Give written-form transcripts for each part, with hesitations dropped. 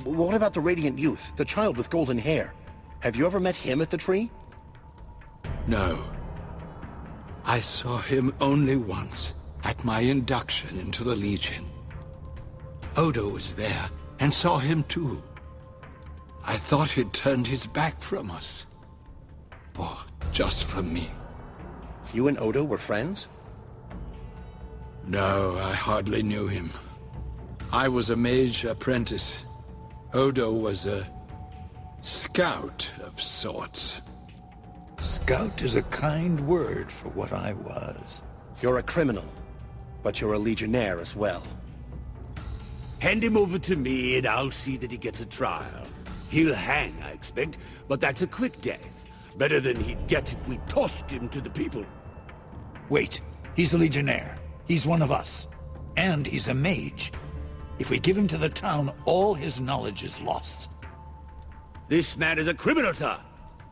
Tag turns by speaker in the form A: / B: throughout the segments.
A: What about the radiant youth, the child with golden hair? Have you ever met him at the tree?
B: No. I saw him only once, at my induction into the Legion. Odo was there, and saw him too. I thought he'd turned his back from us. Oh, just from me.
A: You and Odo were friends?
B: No, I hardly knew him. I was a mage apprentice. Odo was a scout of sorts.
C: Scout is a kind word for what I was.
A: You're a criminal, but you're a legionnaire as well.
D: Hand him over to me and I'll see that he gets a trial. He'll hang, I expect, but that's a quick death. Better than he'd get if we tossed him to the people.
C: Wait, he's a legionnaire. He's one of us. And he's a mage. If we give him to the town, all his knowledge is lost.
D: This man is a criminal, sir.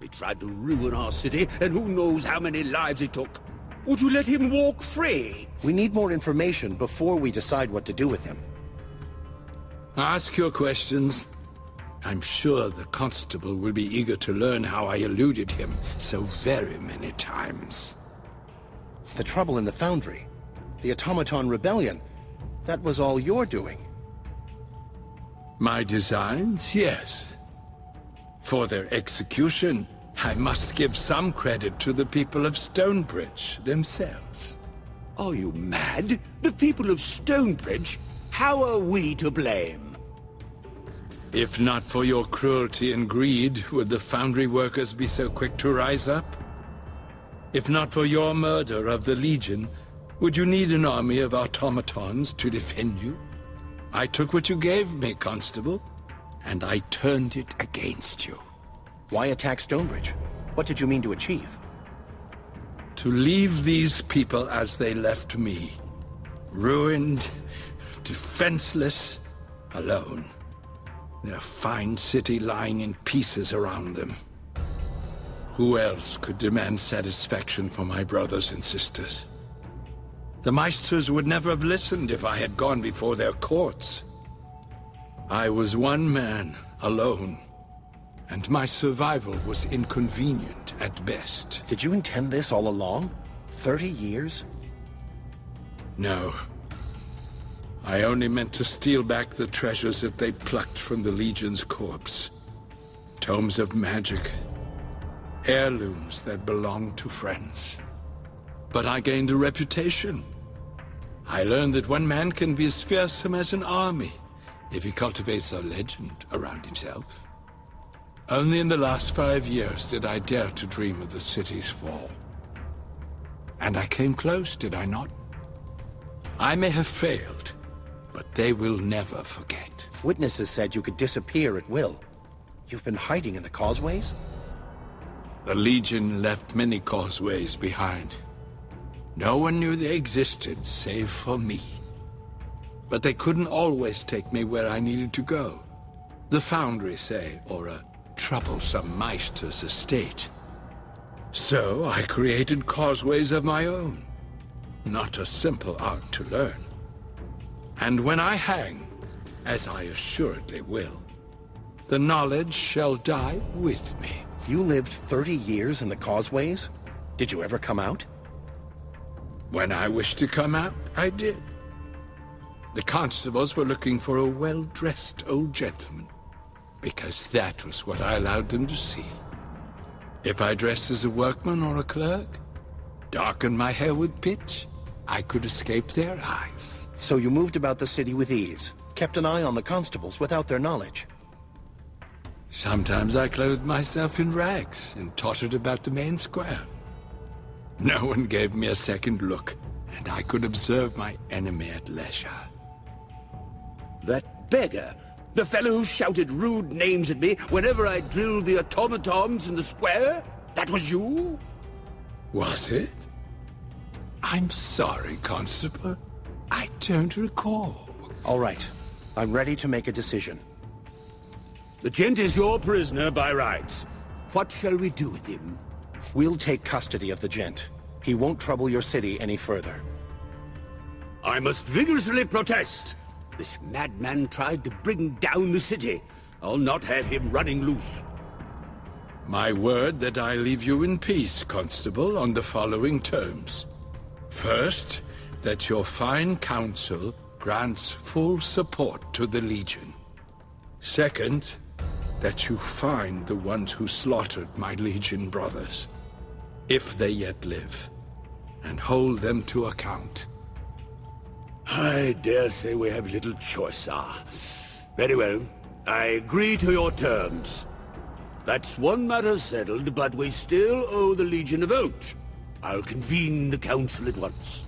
D: He tried to ruin our city, and who knows how many lives he took. Would you let him walk free?
A: We need more information before we decide what to do with him.
B: Ask your questions. I'm sure the constable will be eager to learn how I eluded him so very many times.
A: The trouble in the Foundry, the Automaton Rebellion, that was all you're doing.
B: My designs, yes. For their execution, I must give some credit to the people of Stonebridge themselves.
D: Are you mad? The people of Stonebridge? How are we to blame?
B: If not for your cruelty and greed, would the Foundry workers be so quick to rise up? If not for your murder of the Legion, would you need an army of automatons to defend you? I took what you gave me, Constable, and I turned it against you.
A: Why attack Stonebridge? What did you mean to achieve?
B: To leave these people as they left me. Ruined, defenseless, alone. Their fine city lying in pieces around them. Who else could demand satisfaction for my brothers and sisters? The Meisters would never have listened if I had gone before their courts. I was one man, alone, and my survival was inconvenient at best.
A: Did you intend this all along? 30 years?
B: No. I only meant to steal back the treasures that they plucked from the Legion's corpse. Tomes of magic. Heirlooms that belonged to friends. But I gained a reputation. I learned that one man can be as fearsome as an army if he cultivates a legend around himself. Only in the last 5 years did I dare to dream of the city's fall. And I came close, did I not? I may have failed, but they will never forget.
A: Witnesses said you could disappear at will. You've been hiding in the causeways?
B: The Legion left many causeways behind. No one knew they existed, save for me. But they couldn't always take me where I needed to go. The Foundry, say, or a troublesome Meister's estate. So I created causeways of my own. Not a simple art to learn. And when I hang, as I assuredly will, the knowledge shall die with me.
A: You lived 30 years in the causeways? Did you ever come out?
B: When I wished to come out, I did. The constables were looking for a well-dressed old gentleman, because that was what I allowed them to see. If I dressed as a workman or a clerk, darkened my hair with pitch, I could escape their eyes.
A: So you moved about the city with ease, kept an eye on the constables without their knowledge.
B: Sometimes I clothed myself in rags and tottered about the main square. No one gave me a second look, and I could observe my enemy at leisure.
D: That beggar! The fellow who shouted rude names at me whenever I drilled the automatons in the square? That was you?
B: Was it? I'm sorry, Constable. I don't recall.
A: All right. I'm ready to make a decision.
D: The gent is your prisoner by rights. What shall we do with him?
A: We'll take custody of the gent. He won't trouble your city any further.
D: I must vigorously protest. This madman tried to bring down the city. I'll not have him running loose.
B: My word that I leave you in peace, Constable, on the following terms. First, that your fine council grants full support to the Legion. Second, that you find the ones who slaughtered my Legion brothers, if they yet live, and hold them to account.
D: I dare say we have little choice, sir. Very well. I agree to your terms. That's one matter settled, but we still owe the Legion a vote. I'll convene the council at once.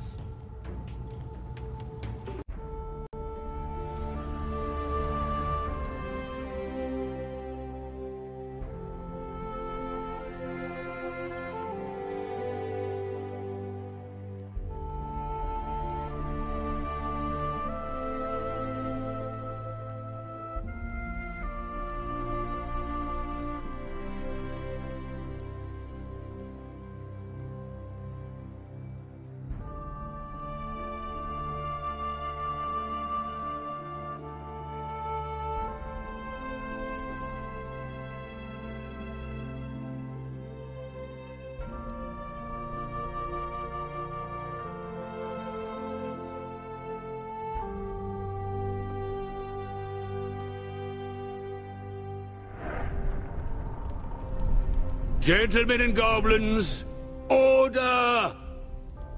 D: Gentlemen and goblins, order!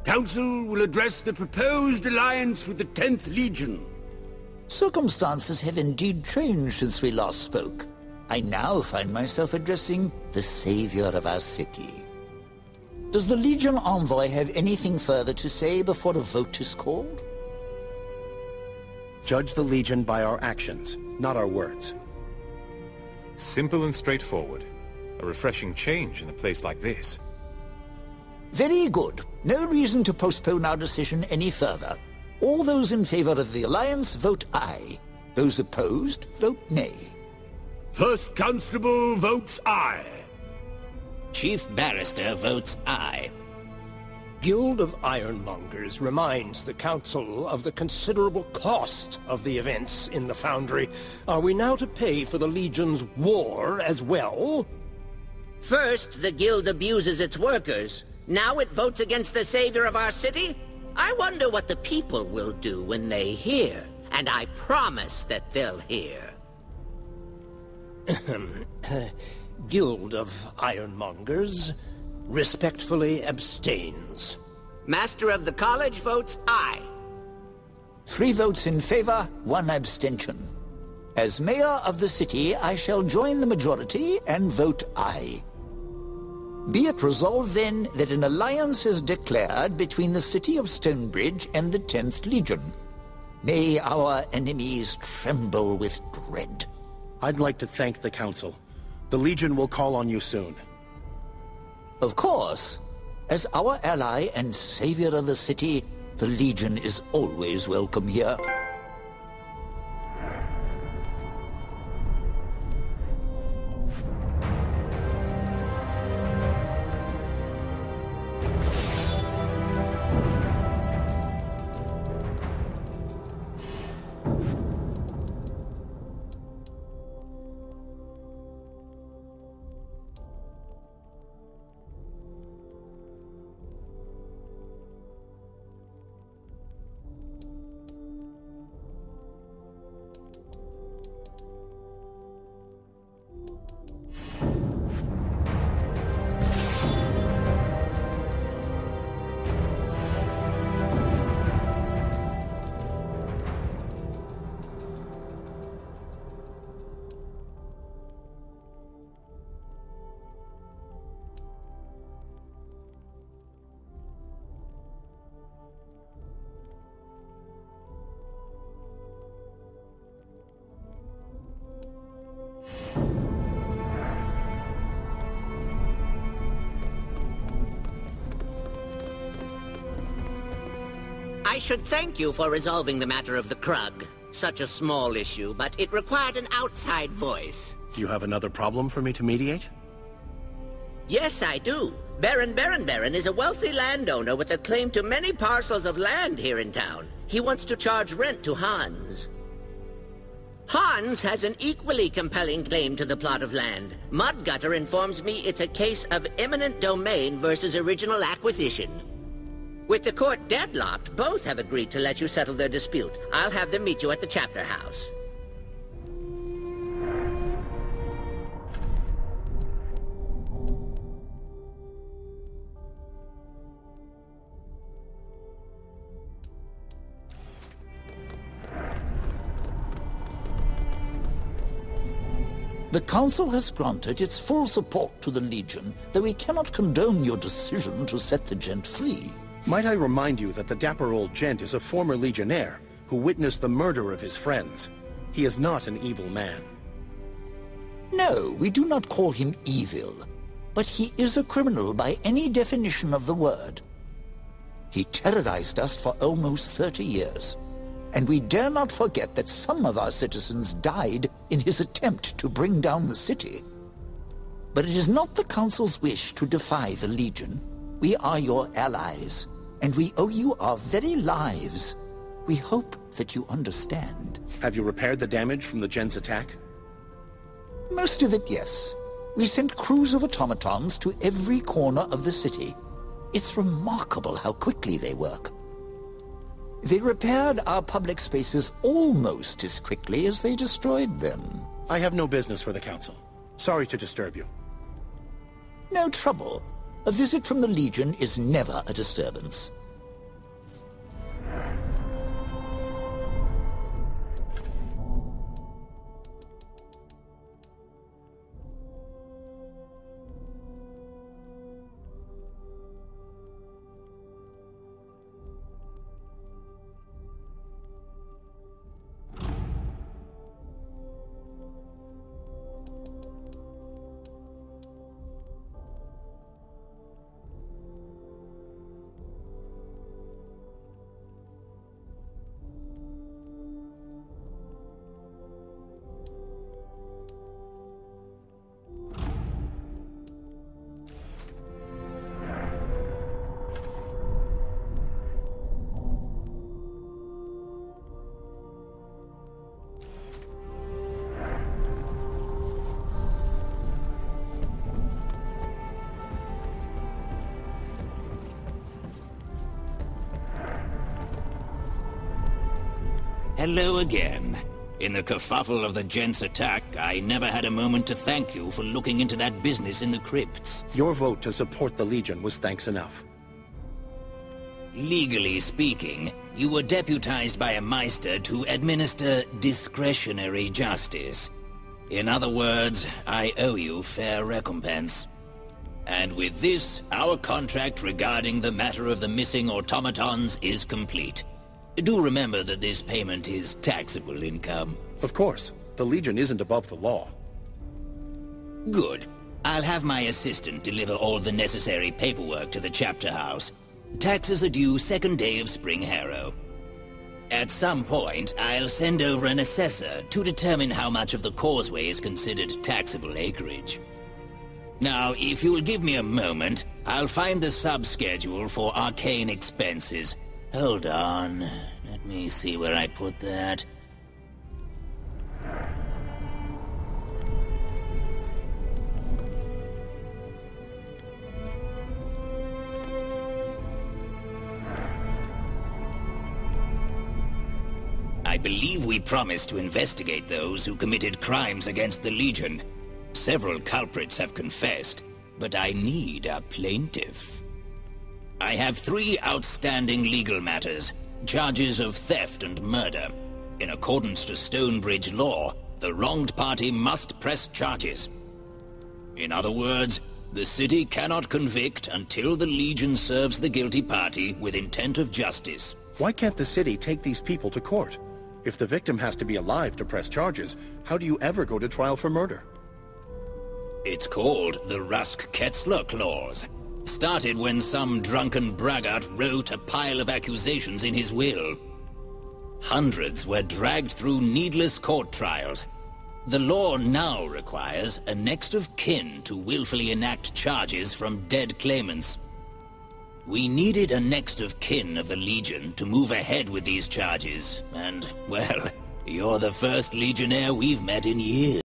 D: Council will address the proposed alliance with the 10th Legion.
C: Circumstances have indeed changed since we last spoke. I now find myself addressing the savior of our city. Does the Legion envoy have anything further to say before a vote is called?
A: Judge the Legion by our actions, not our words.
E: Simple and straightforward. A refreshing change in a place like this.
C: Very good. No reason to postpone our decision any further. All those in favor of the alliance vote aye. Those opposed vote nay.
D: First Constable votes aye.
F: Chief Barrister votes aye.
G: Guild of Ironmongers reminds the Council of the considerable cost of the events in the Foundry. Are we now to pay for the Legion's war as well?
F: First, the Guild abuses its workers. Now it votes against the savior of our city? I wonder what the people will do when they hear. And I promise that they'll hear.
G: Guild of Ironmongers respectfully abstains.
F: Master of the College votes aye.
C: 3 votes in favor, 1 abstention. As mayor of the city, I shall join the majority and vote aye. Be it resolved, then, that an alliance is declared between the city of Stonebridge and the 10th Legion. May our enemies tremble with dread.
A: I'd like to thank the Council. The Legion will call on you soon.
C: Of course. As our ally and savior of the city, the Legion is always welcome here.
F: I should thank you for resolving the matter of the Krug. Such a small issue, but it required an outside voice.
A: You have another problem for me to mediate?
F: Yes, I do. Baron is a wealthy landowner with a claim to many parcels of land here in town. He wants to charge rent to Hans. Hans has an equally compelling claim to the plot of land. Mudgutter informs me it's a case of eminent domain versus original acquisition. With the court deadlocked, both have agreed to let you settle their dispute. I'll have them meet you at the chapter house.
C: The Council has granted its full support to the Legion, though we cannot condone your decision to set the gent free.
A: Might I remind you that the dapper old gent is a former Legionnaire who witnessed the murder of his friends. He is not an evil man.
C: No, we do not call him evil, but he is a criminal by any definition of the word. He terrorized us for almost 30 years. And we dare not forget that some of our citizens died in his attempt to bring down the city. But it is not the Council's wish to defy the Legion. We are your allies, and we owe you our very lives. We hope that you understand.
A: Have you repaired the damage from the Gen's attack?
C: Most of it, yes. We sent crews of automatons to every corner of the city. It's remarkable how quickly they work. They repaired our public spaces almost as quickly as they destroyed them.
A: I have no business for the Council. Sorry to disturb you.
C: No trouble. A visit from the Legion is never a disturbance.
H: Hello again. In the kerfuffle of the gent's attack, I never had a moment to thank you for looking into that business in the crypts.
A: Your vote to support the Legion was thanks enough.
H: Legally speaking, you were deputized by a Meister to administer discretionary justice. In other words, I owe you fair recompense. And with this, our contract regarding the matter of the missing automatons is complete. Do remember that this payment is taxable income.
A: Of course. The Legion isn't above the law.
H: Good. I'll have my assistant deliver all the necessary paperwork to the chapter house. Taxes are due second day of Spring Harrow. At some point, I'll send over an assessor to determine how much of the causeway is considered taxable acreage. Now, if you'll give me a moment, I'll find the sub-schedule for arcane expenses. Hold on. Let me see where I put that. I believe we promised to investigate those who committed crimes against the Legion. Several culprits have confessed, but I need a plaintiff. I have 3 outstanding legal matters, charges of theft and murder. In accordance to Stonebridge law, the wronged party must press charges. In other words, the city cannot convict until the Legion serves the guilty party with intent of justice.
A: Why can't the city take these people to court? If the victim has to be alive to press charges, how do you ever go to trial for murder?
H: It's called the Rusk-Ketzler Clause. Started when some drunken braggart wrote a pile of accusations in his will. Hundreds were dragged through needless court trials. The law now requires a next of kin to willfully enact charges from dead claimants. We needed a next of kin of the Legion to move ahead with these charges, and, well, You're the first Legionnaire we've met in years.